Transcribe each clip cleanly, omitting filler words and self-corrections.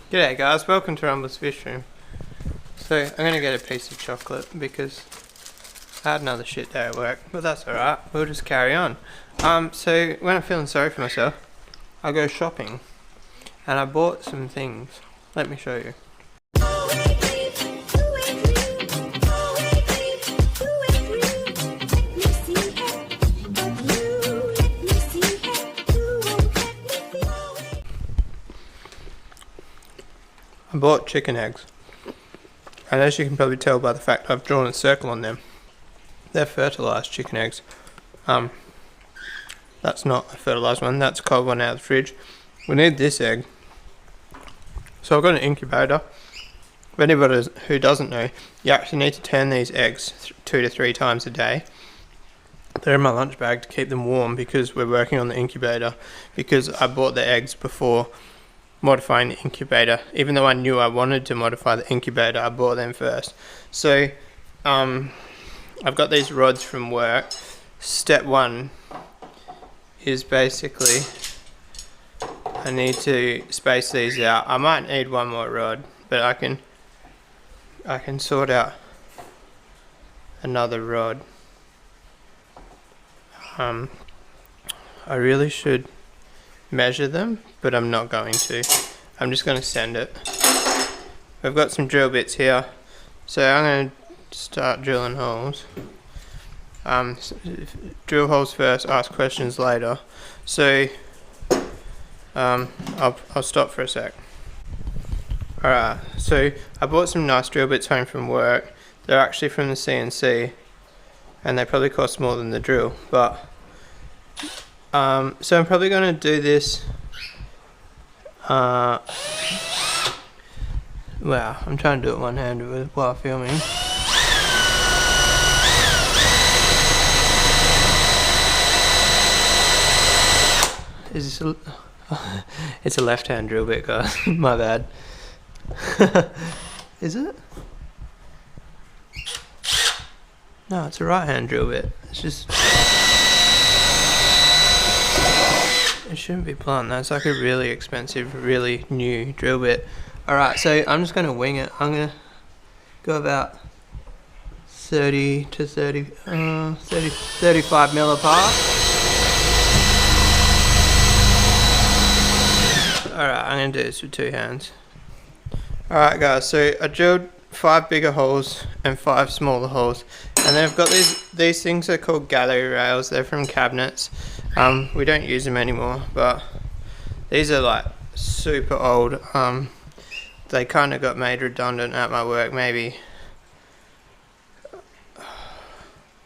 G'day guys, welcome to Rumble's Fish Room. So I'm going to get a piece of chocolate because I had another shit day at work, but that's alright, we'll just carry on. So when I'm feeling sorry for myself, I go shopping and I bought some things. Let me show you. I bought chicken eggs, and as you can probably tell by the fact I've drawn a circle on them, they're fertilised chicken eggs. That's not a fertilised one, that's a cold one out of the fridge. We need this egg. So I've got an incubator. For anybody who doesn't know, you actually need to turn these eggs 2 to 3 times a day. They're in my lunch bag to keep them warm because we're working on the incubator, because I bought the eggs before modifying the incubator. Even though I knew I wanted to modify the incubator, I bought them first. So I've got these rods from work. Step 1 is basically I need to space these out. I might need one more rod, but I can sort out another rod. I really should measure them, but I'm not going to. I'm just going to send it. I've got some drill bits here, so I'm going to start drilling holes. Drill holes first, ask questions later. So I'll stop for a sec. Alright, so I bought some nice drill bits home from work. They're actually from the CNC, and they probably cost more than the drill, but so I'm probably going to do this. Wow, I'm trying to do it one-handed while filming. Is this it's a left-hand drill bit, guys. My bad. Is it? No, it's a right-hand drill bit. It's just, it shouldn't be blunt. That's like a really expensive, really new drill bit. Alright, so I'm just going to wing it. I'm going to go about 30 to 35 mil apart. Alright, I'm going to do this with 2 hands. Alright guys, so I drilled 5 bigger holes and 5 smaller holes. And then I've got these things are called gallery rails. They're from cabinets. We don't use them anymore, but these are like super old. They kind of got made redundant at my work maybe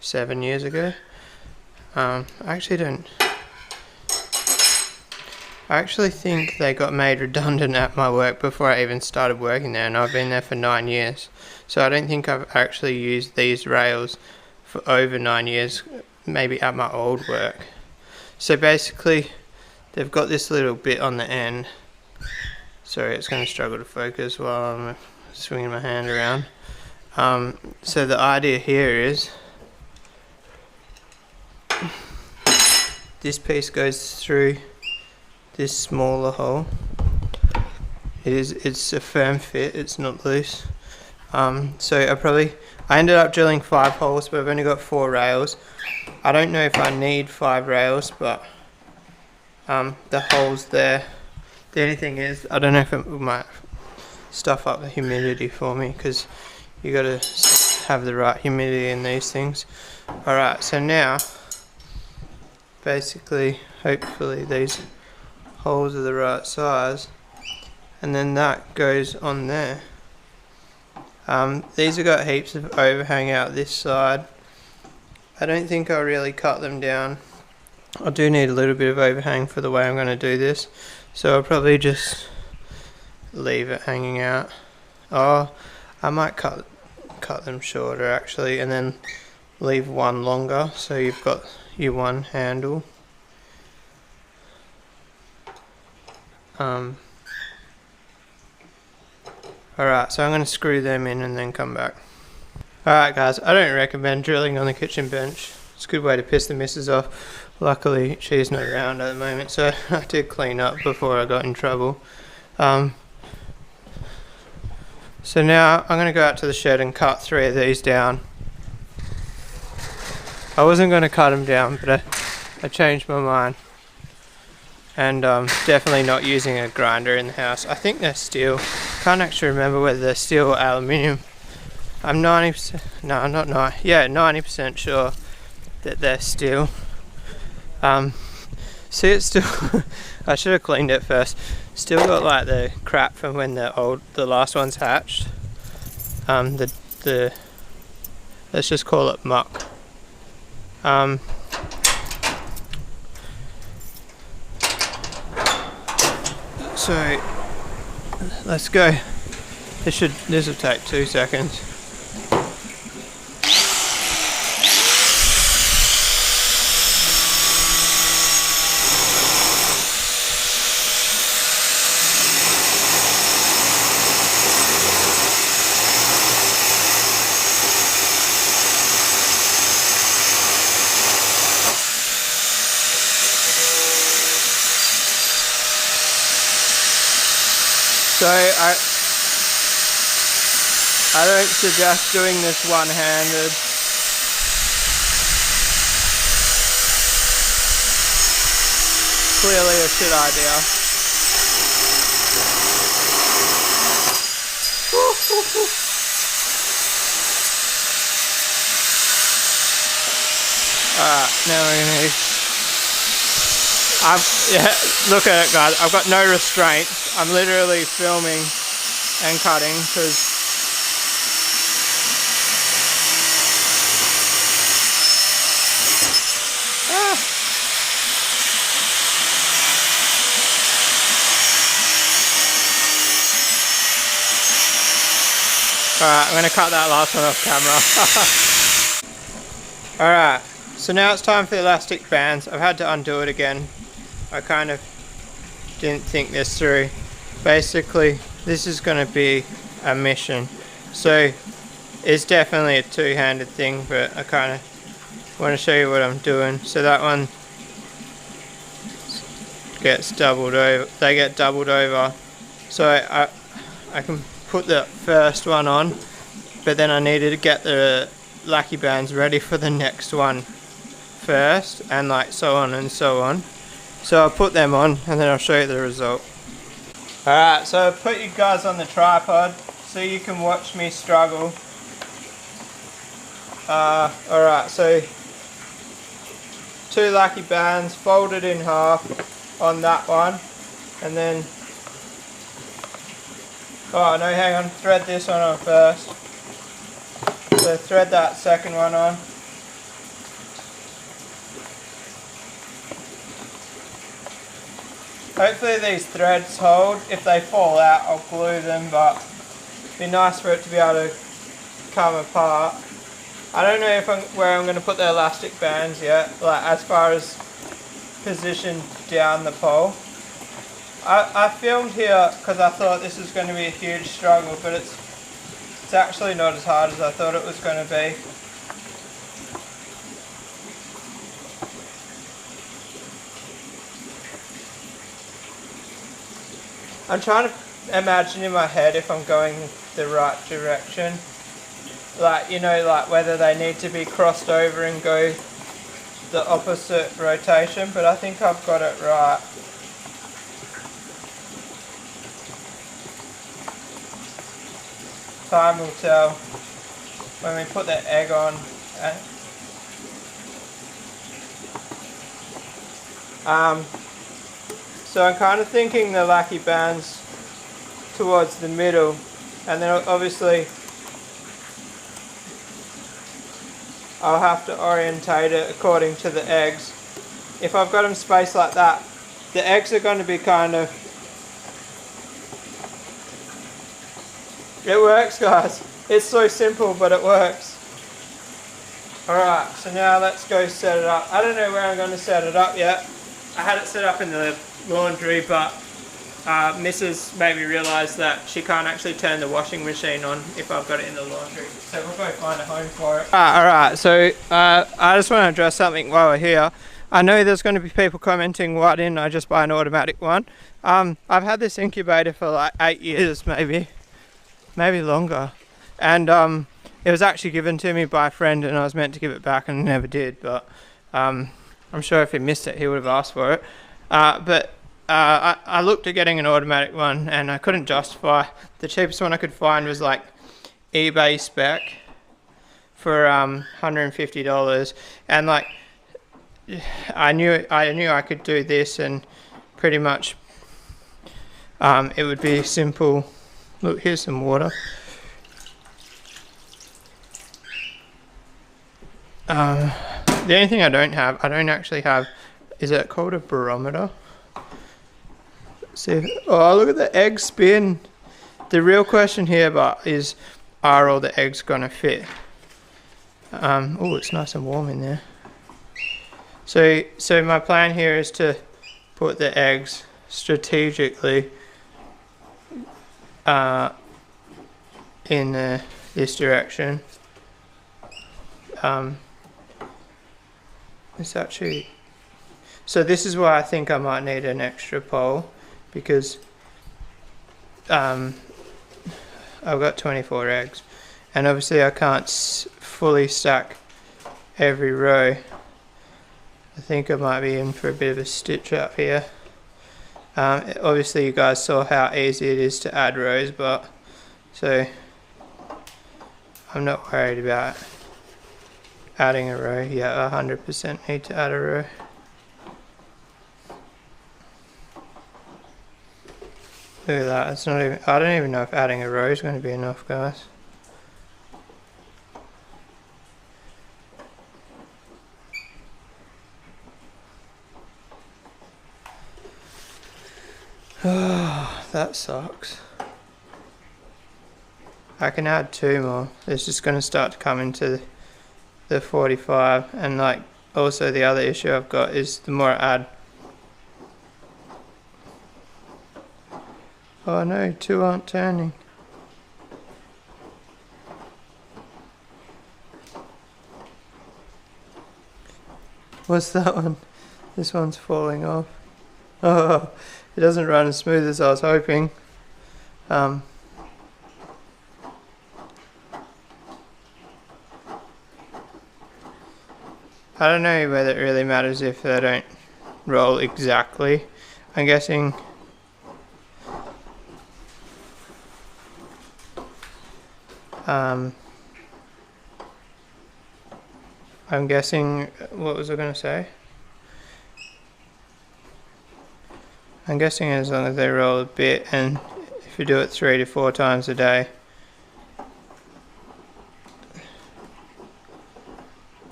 7 years ago. I actually think they got made redundant at my work before I even started working there, and I've been there for 9 years. So I don't think I've actually used these rails for over 9 years, maybe at my old work. So basically, they've got this little bit on the end. Sorry, it's going to struggle to focus while I'm swinging my hand around. So the idea here is this piece goes through this smaller hole. It's a firm fit, it's not loose. So I ended up drilling 5 holes, but I've only got 4 rails. I don't know if I need 5 rails, but the holes there. The only thing is, I don't know if it might stuff up the humidity for me, because you got to have the right humidity in these things. Alright, so now basically, hopefully these holes are the right size, and then that goes on there. These have got heaps of overhang out this side. I don't think I'll really cut them down. I do need a little bit of overhang for the way I'm going to do this, so I'll probably just leave it hanging out. Oh, I might cut them shorter actually, and then leave one longer, so you've got your one handle. Alright, so I'm going to screw them in and then come back. Alright guys, I don't recommend drilling on the kitchen bench. It's a good way to piss the missus off. Luckily she's not around at the moment, so I did clean up before I got in trouble. So now I'm going to go out to the shed and cut 3 of these down. I wasn't going to cut them down, but I changed my mind. And definitely not using a grinder in the house. I think they're steel. Can't actually remember whether they're steel or aluminium. I'm 90%, no, not 90, yeah, 90% sure that they're steel. See, it's still, I should have cleaned it first. Still got like the crap from when the last one's hatched. Let's just call it muck. So let's go. This will take 2 seconds. So I don't suggest doing this one-handed. Clearly a shit idea. Alright, now we're gonna look at it guys, I've got no restraints. I'm literally filming and cutting because Alright, I'm going to cut that last one off camera. Alright, so now it's time for the elastic bands. I've had to undo it again. I kind of didn't think this through. Basically, this is going to be a mission. So, it's definitely a two-handed thing, but I kind of want to show you what I'm doing. So that one gets doubled over. They get doubled over. So I can put the first one on, but then I needed to get the lucky bands ready for the next one first, and like so on and so on. So I'll put them on and then I'll show you the result. Alright, so I put you guys on the tripod so you can watch me struggle. Alright, so 2 lucky bands folded in half on that one, and then oh no, hang on, thread this one on first. So thread that second one on. Hopefully these threads hold. If they fall out, I'll glue them, but it'd be nice for it to be able to come apart. I don't know where I'm going to put the elastic bands yet, like as far as position down the pole. I filmed here because I thought this was going to be a huge struggle, but it's actually not as hard as I thought it was going to be. I'm trying to imagine in my head if I'm going the right direction. Like, you know, like whether they need to be crossed over and go the opposite rotation, but I think I've got it right. Time will tell when we put the egg on. So I'm kind of thinking the lucky bands towards the middle, and then obviously I'll have to orientate it according to the eggs. If I've got them spaced like that, the eggs are going to be kind of... It works, guys. It's so simple, but it works. Alright, so now let's go set it up. I don't know where I'm going to set it up yet. I had it set up in the laundry, but Mrs. made me realise that she can't actually turn the washing machine on if I've got it in the laundry. So we'll go find a home for it. Alright, so I just want to address something while we're here. I know there's going to be people commenting, why didn't I just buy an automatic one? I've had this incubator for like 8 years maybe. maybe longer. And it was actually given to me by a friend, and I was meant to give it back and never did, but I'm sure if he missed it he would have asked for it. But I looked at getting an automatic one and I couldn't justify. The cheapest one I could find was like eBay spec for $150, and like I knew I could do this, and pretty much it would be simple. Look, here's some water. The only thing I don't actually have, is it called a barometer? See, oh, look at the egg spin. The real question here is, are all the eggs gonna fit? Oh, it's nice and warm in there. So my plan here is to put the eggs strategically in this direction. It's actually, so this is why I think I might need an extra pole, because I've got 24 eggs, and obviously I can't fully stack every row. I think I might be in for a bit of a stitch up here. Obviously you guys saw how easy it is to add rows, but so I'm not worried about adding a row. Yeah, 100% need to add a row. Look at that, it's not even, I don't even know if adding a row is going to be enough, guys. Oh, that sucks. I can add 2 more. It's just going to start to come into the 45, and like also the other issue I've got is the more I add. Oh no, 2 aren't turning. What's that one? This one's falling off. Oh, it doesn't run as smooth as I was hoping. I don't know whether it really matters if they don't roll exactly. I'm guessing what was I going to say? I'm guessing as long as they roll a bit, and if you do it 3 to 4 times a day.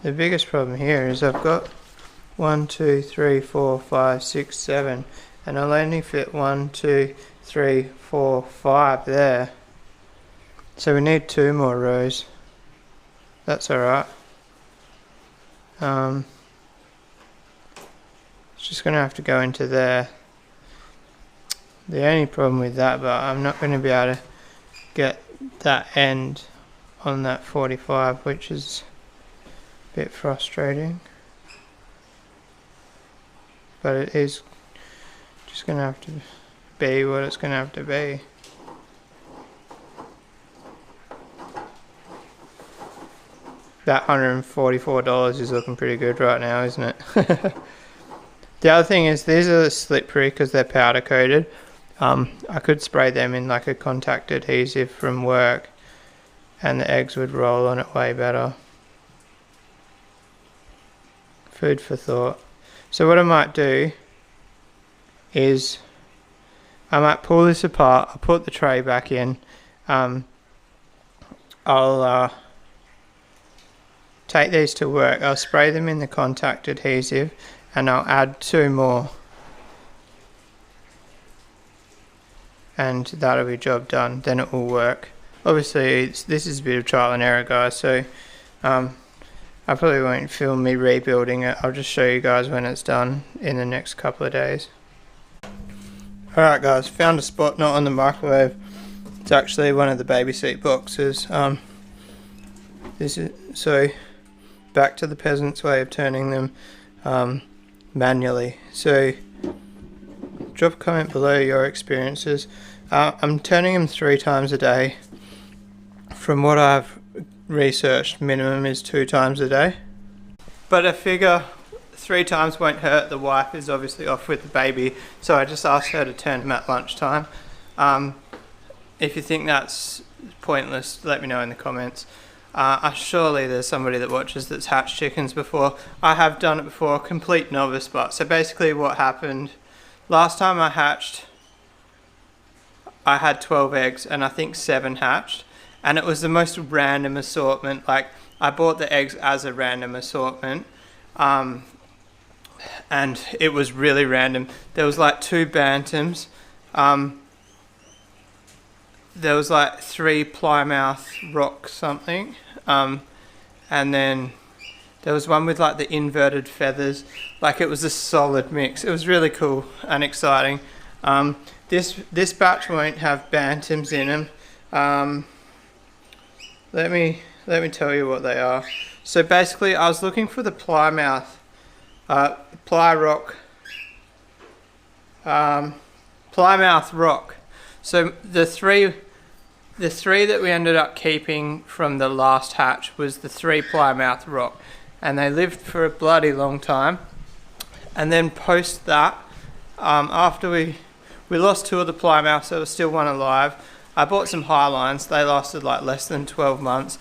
The biggest problem here is I've got 1, 2, 3, 4, 5, 6, 7, and I'll only fit 1, 2, 3, 4, 5 there. So we need 2 more rows. That's alright. It's just going to have to go into there. The only problem with that, but I'm not going to be able to get that end on that 45, which is a bit frustrating. But it is just going to have to be what it's going to have to be. That $144 is looking pretty good right now, isn't it? The other thing is these are slippery because they're powder coated. I could spray them in like a contact adhesive from work and the eggs would roll on it way better. Food for thought. So what I might do is I might pull this apart, I'll put the tray back in, I'll take these to work, I'll spray them in the contact adhesive and I'll add 2 more. And that'll be job done, then it will work. Obviously this is a bit of trial and error, guys, so I probably won't film me rebuilding it. I'll just show you guys when it's done in the next couple of days. Alright guys, found a spot not on the microwave. It's actually one of the baby seat boxes. This is so back to the peasant's way of turning them manually. So drop a comment below your experiences. I'm turning them 3 times a day. from what I've researched, minimum is 2 times a day. But I figure 3 times won't hurt. The wife is obviously off with the baby, so I just asked her to turn him at lunchtime. If you think that's pointless, let me know in the comments. Surely there's somebody that watches that's hatched chickens before. I have done it before, complete novice, but so basically what happened, last time I hatched, I had 12 eggs and I think 7 hatched, and it was the most random assortment. Like, I bought the eggs as a random assortment, and it was really random. There was like 2 bantams, there was like 3 Plymouth Rock something, and then there was one with like the inverted feathers. Like, it was a solid mix. It was really cool and exciting. This batch won't have bantams in them. Let me tell you what they are. So basically, I was looking for the Plymouth, Plymouth Rock. So the three that we ended up keeping from the last hatch was the 3 Plymouth Rock, and they lived for a bloody long time. And then post that, after we lost 2 of the Plymouths, there was still 1 alive. I bought some Highlines. They lasted like less than 12 months.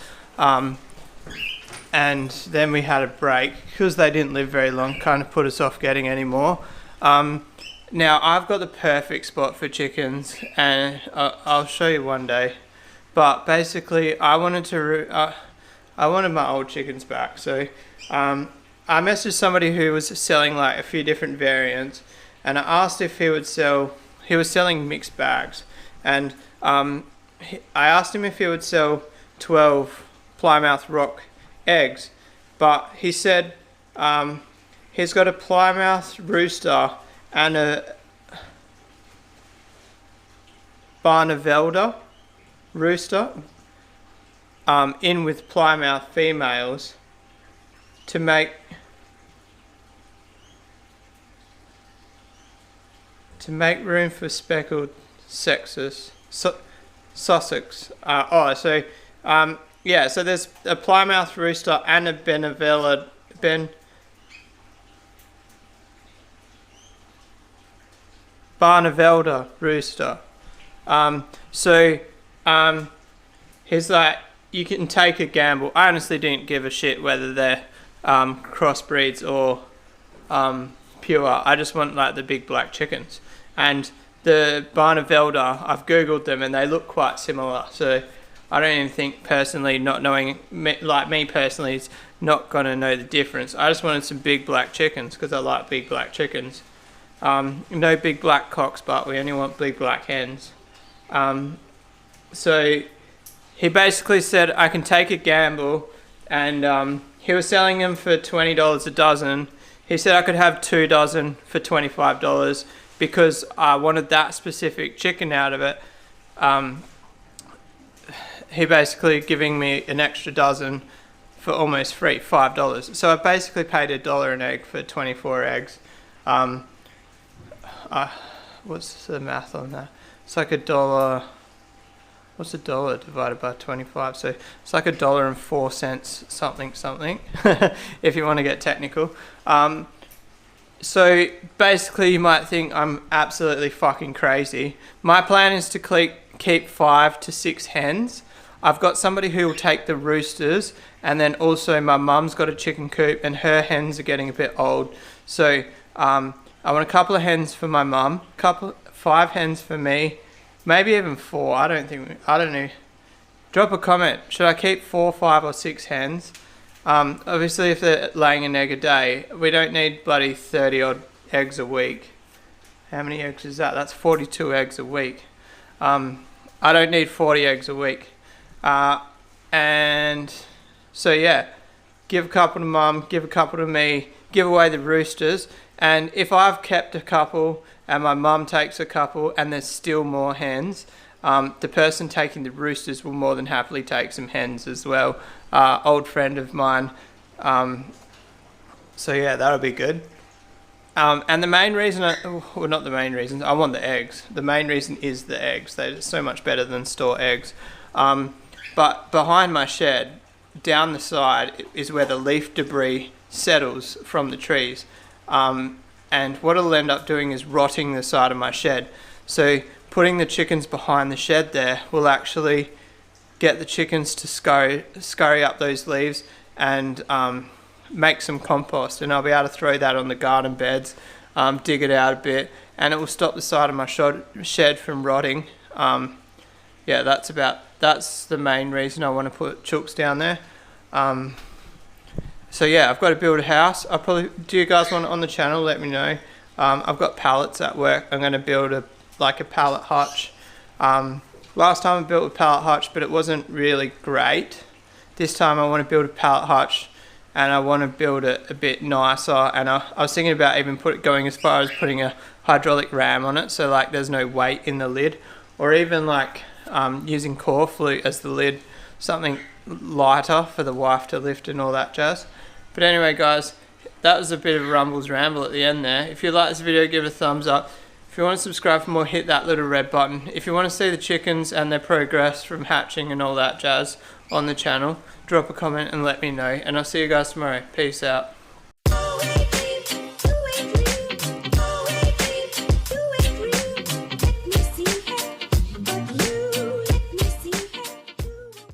And then we had a break because they didn't live very long, kind of put us off getting any more. Now I've got the perfect spot for chickens, and I'll show you one day. But basically, I wanted my old chickens back. So I messaged somebody who was selling like a few different variants, and I asked if he would sell. He was selling mixed bags, and I asked him if he would sell 12 Plymouth Rock eggs, but he said he's got a Plymouth rooster and a Barnavelda rooster in with Plymouth females to make room for speckled Sussex. Yeah, so there's a Plymouth rooster and a Barnavelda rooster. He's like, you can take a gamble. I honestly didn't give a shit whether they're crossbreeds or pure. I just want like the big black chickens. And the Barnavelda, I've googled them and they look quite similar. So I don't even think personally, not knowing, like me personally, is not going to know the difference. I just wanted some big black chickens because I like big black chickens. No big black cocks, but we only want big black hens. So he basically said I can take a gamble, and he was selling them for $20 a dozen. He said I could have 2 dozen for $25 because I wanted that specific chicken out of it. He basically giving me an extra dozen for almost free, $5. So I basically paid $1 an egg for 24 eggs. What's the math on that? It's like $1. What's $1 divided by 25? So it's like $1.04 something if you want to get technical. So basically you might think I'm absolutely fucking crazy. My plan is to keep 5 to 6 hens. I've got somebody who will take the roosters, and then also my mum's got a chicken coop and her hens are getting a bit old. So I want a couple of hens for my mum, 5 hens for me, maybe even 4. I don't know. Drop a comment. Should I keep 4, 5 or 6 hens? Obviously if they're laying an egg a day, we don't need bloody 30 odd eggs a week. How many eggs is that? That's 42 eggs a week. I don't need 40 eggs a week. And so yeah, give a couple to mum, give a couple to me, give away the roosters. And if I've kept a couple and my mum takes a couple and there's still more hens, the person taking the roosters will more than happily take some hens as well. Old friend of mine. So yeah, that'll be good. And the main reason, well, not the main reason, I want the eggs. The main reason is the eggs. They're so much better than store eggs. But behind my shed, down the side, is where the leaf debris settles from the trees. And what it'll end up doing is rotting the side of my shed. So putting the chickens behind the shed there will actually get the chickens to scurry up those leaves and make some compost, and I'll be able to throw that on the garden beds, dig it out a bit, and it will stop the side of my shed from rotting. Yeah, that's the main reason I want to put chooks down there. So yeah, I've got to build a house. Do you guys want it on the channel? Let me know. I've got pallets at work. I'm going to build a pallet hutch. Last time I built a pallet hutch, but it wasn't really great. This time I want to build a pallet hutch, and I want to build it a bit nicer. And I was thinking about even going as far as putting a hydraulic ram on it, so like there's no weight in the lid, or even like using core flute as the lid, something lighter for the wife to lift and all that jazz. But anyway guys, that was a bit of a Rumbles ramble at the end there. If you like this video, give it a thumbs up. If you want to subscribe for more, hit that little red button. If you want to see the chickens and their progress from hatching and all that jazz on the channel, drop a comment and let me know. And I'll see you guys tomorrow. Peace out.